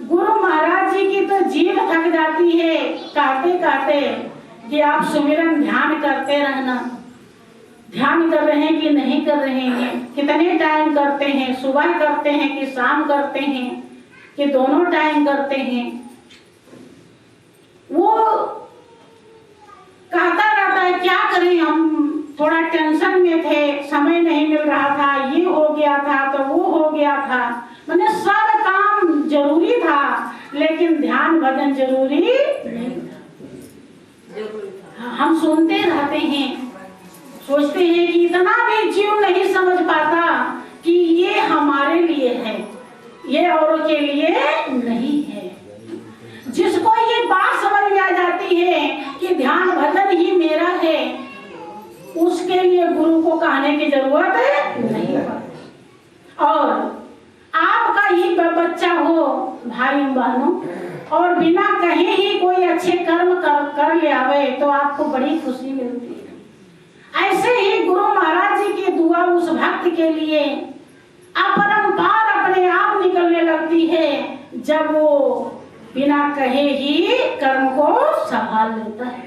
गुरु महाराज जी की तो जीभ थक जाती है कहते कहते कि आप सुमिरन ध्यान करते रहना। ध्यान कर रहे हैं कि नहीं कर रहे हैं, कितने टाइम करते हैं, सुबह करते हैं कि शाम करते हैं कि दोनों टाइम करते हैं। वो कहता रहता है क्या करें, हम थोड़ा टेंशन में थे, समय नहीं मिल रहा था, ये हो गया था तो वो हो गया था। मैंने सब काम जरूरी था लेकिन ध्यान भजन जरूरी नहीं था। हम सुनते रहते हैं, सोचते हैं कि इतना भी जीव नहीं समझ पाता कि ये हमारे लिए है, ये औरों के लिए नहीं है। जिसको ये बात समझ में आ जाती है कि ध्यान भजन ही मेरा है, उसके लिए गुरु को कहने की जरूरत नहीं। और आपका ही बच्चा हो भाई बहनों और बिना कहे ही कोई अच्छे कर्म कर ले आवे तो आपको बड़ी खुशी मिलती है। ऐसे ही गुरु महाराज जी की दुआ उस भक्त के लिए अपरंपार अपने आप निकलने लगती है जब वो बिना कहे ही कर्म को संभाल लेता है।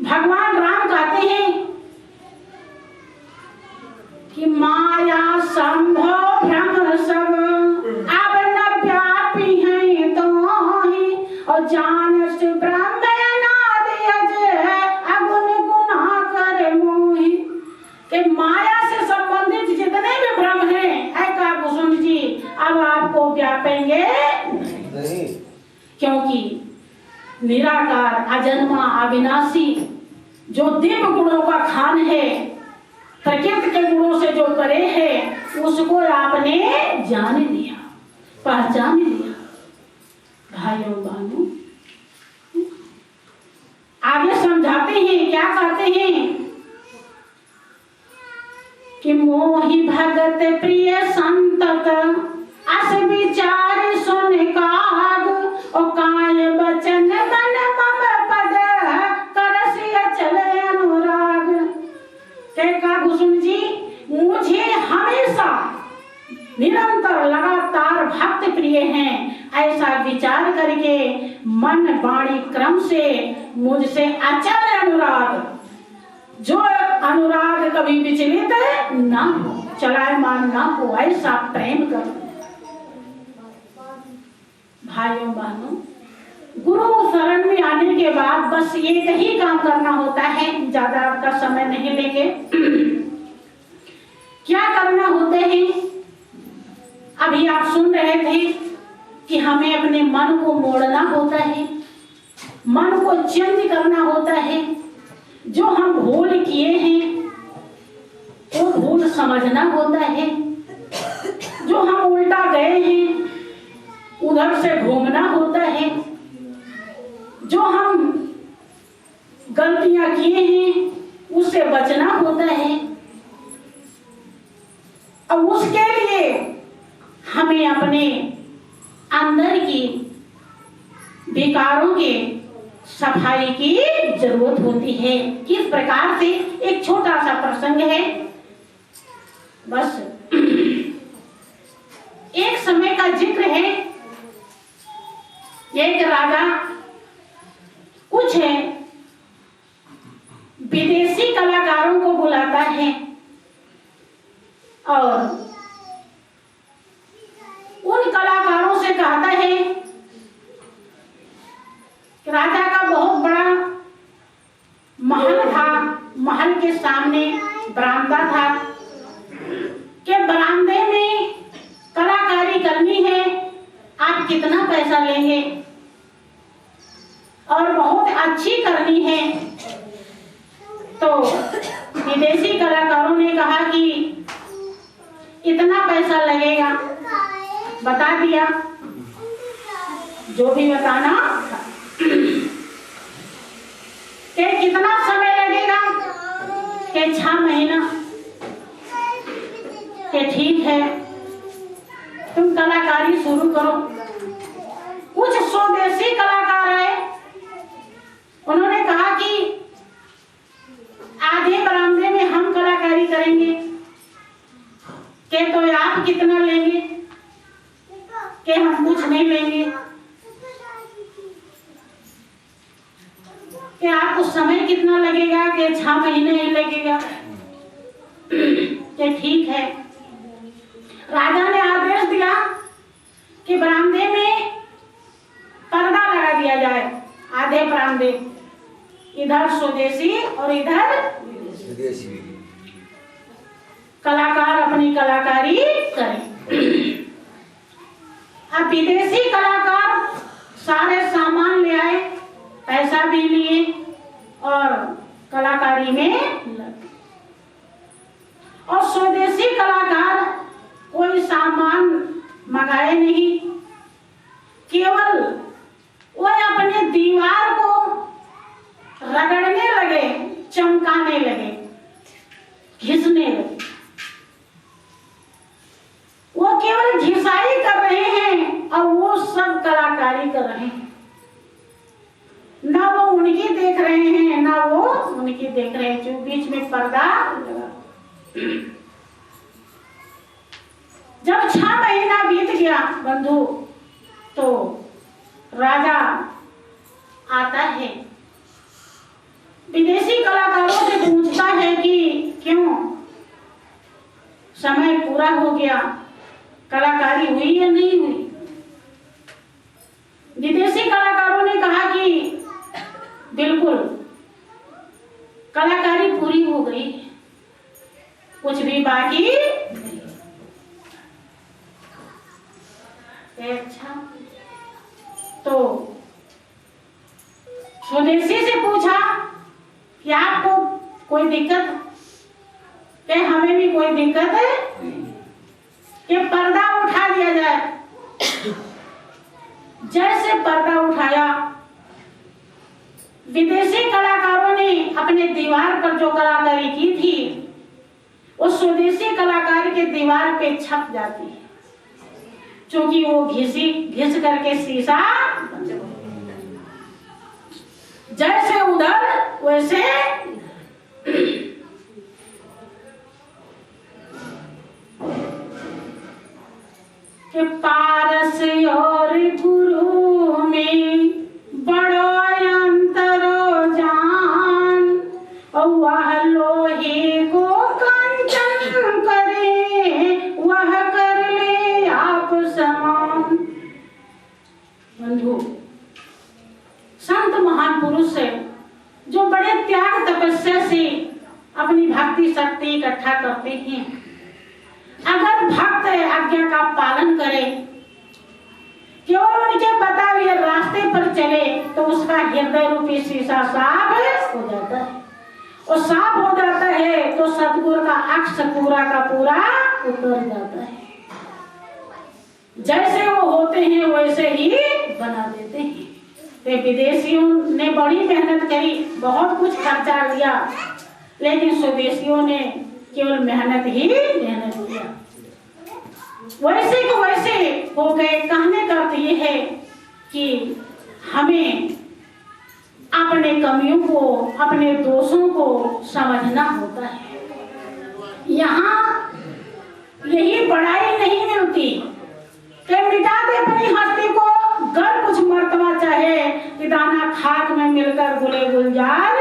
भगवान राम कहते हैं कि माया संभव भ्रम सब अब न व्यापी है तो ही, और जानस ब्रह्म अनादि अजय अगुण गुना करे मोहि। कि माया से संबंधित जितने भी भ्रम हैं है काकुसुम जी अब आपको व्यापेंगे नहीं, क्योंकि निराकार अजन्मा अविनाशी जो दिव्य गुणों का खान है, प्रकृति के गुणों से जो परे है, उसको आपने जान लिया, पहचान लिया। भाइयों बहनों आगे समझाते हैं, क्या कहते हैं कि मोहि भगत प्रिय संतत अस विचार सुन काग, और काय बचन मन मम पद करसिय चले अनुराग। कहका कुसुम जी मुझे हमेशा निरंतर लगातार भक्त प्रिय हैं, ऐसा विचार करके मन वाणी क्रम से मुझसे अचल अनुराग, जो अनुराग कभी विचलित ना हो, चलायमान ना हो, ऐसा प्रेम कर। भाइयों बहनों गुरु शरण में आने के बाद बस एक ही काम करना होता है, ज्यादा आपका समय नहीं लेंगे। क्या करना होते हैं? अभी आप सुन रहे थे कि हमें अपने मन को मोड़ना होता है, मन को चेंज करना होता है। जो हम भूल किए हैं वो भूल समझना होता है। जो हम उल्टा गए हैं उधर से घूमना होता है। जो हम गलतियां किए हैं उससे बचना होता है। और उसके लिए हमें अपने अंदर की विकारों के सफाई की जरूरत होती है। किस प्रकार से? एक छोटा सा प्रसंग है, बस एक समय का जिक्र है। एक राजा कुछ विदेशी कलाकारों को बुलाता है और उन कलाकारों से कहता है कि राजा का बहुत बड़ा महल था, महल के सामने बरामदा था कि बरामदे में कलाकारी करनी है, आप कितना पैसा लेंगे? और बहुत अच्छी करनी है। तो विदेशी कलाकारों ने कहा कि इतना पैसा लगेगा, बता दिया जो भी बताना। कि कितना समय लगेगा? कि 6 महीना। कि ठीक है, तुम कलाकारी शुरू करो। कुछ स्वदेशी कलाकार आए, उन्होंने कहा कि आधे बरामदे में हम कलाकारी करेंगे। कि तो आप कितना लेंगे? कि हम कुछ नहीं लेंगे। कि आपको समय कितना लगेगा? कि 6 महीने ही लगेगा। कि ठीक है। राजा ने आदेश दिया कि बरामदे में पर्दा लगा दिया जाए, आधे बरामदे, इधर स्वदेशी और इधर विदेशी। कलाकार अपनी कलाकारी करें। अब विदेशी कलाकार सारे सामान ले आए, पैसा भी लिए और कलाकारी में लगे। और स्वदेशी कलाकार कोई सामान मंगाए नहीं, केवल वो अपने दीवार को रगड़ने लगे, चमकाने लगे, घिसने लगे। वो केवल घिसाई कर रहे हैं और वो सब कलाकारी कर रहे हैं। ना वो उनकी देख रहे हैं, ना वो उनकी देख रहे हैं, जो बीच में पर्दा लगा। जब 6 महीना बीत गया बंधु, तो राजा आता है, विदेशी कलाकारों से पूछता है कि क्यों, समय पूरा हो गया, कलाकारी हुई या नहीं हुई? विदेशी कलाकारों ने कहा कि बिल्कुल कलाकारी पूरी हो गई, कुछ भी बाकी नहीं। अच्छा, तो स्वदेशी से पूछा कि आपको कोई दिक्कत? कि हमें भी कोई दिक्कत है कि पर्दा उठा दिया जाए। जैसे पर्दा उठाया, विदेशी कलाकारों ने अपने दीवार पर जो कलाकारी की थी, वो स्वदेशी कलाकारी के दीवार पे छप जाती है, क्योंकि वो घिस करके शीशा, जैसे उधर वैसे कि पारस और गुरु में बड़ो अंतर जान, और वह लोहे को कंचन करे, वह कर ले आप समान। बंधु, संत महान पुरुष है जो बड़े त्याग तपस्या से अपनी भक्ति शक्ति इकट्ठा करते हैं। अगर भक्त आज्ञा का पालन करे, केवल उनके बताए हुए रास्ते पर चले, तो उसका हृदय रूपी शीशा साफ हो जाता है। और साफ हो जाता है तो सतगुरु का अक्ष पूरा का पूरा उतर जाता है। जैसे वो होते हैं वैसे ही बना देते हैं। तो विदेशियों ने बड़ी मेहनत करी, बहुत कुछ खर्चा लिया, लेकिन स्वदेशियों ने केवल मेहनत ही मेहनत किया। वैसे को वैसे हो गए। कहने का अर्थ ये है कि हमें अपने कमियों को, अपने दोषों को समझना होता है। यहाँ यही बड़ाई नहीं मिलती कि मिटा दे अपनी हस्ती को, गर कुछ मर्तबा चाहे कि दाना खाक में मिलकर गुले गुलजार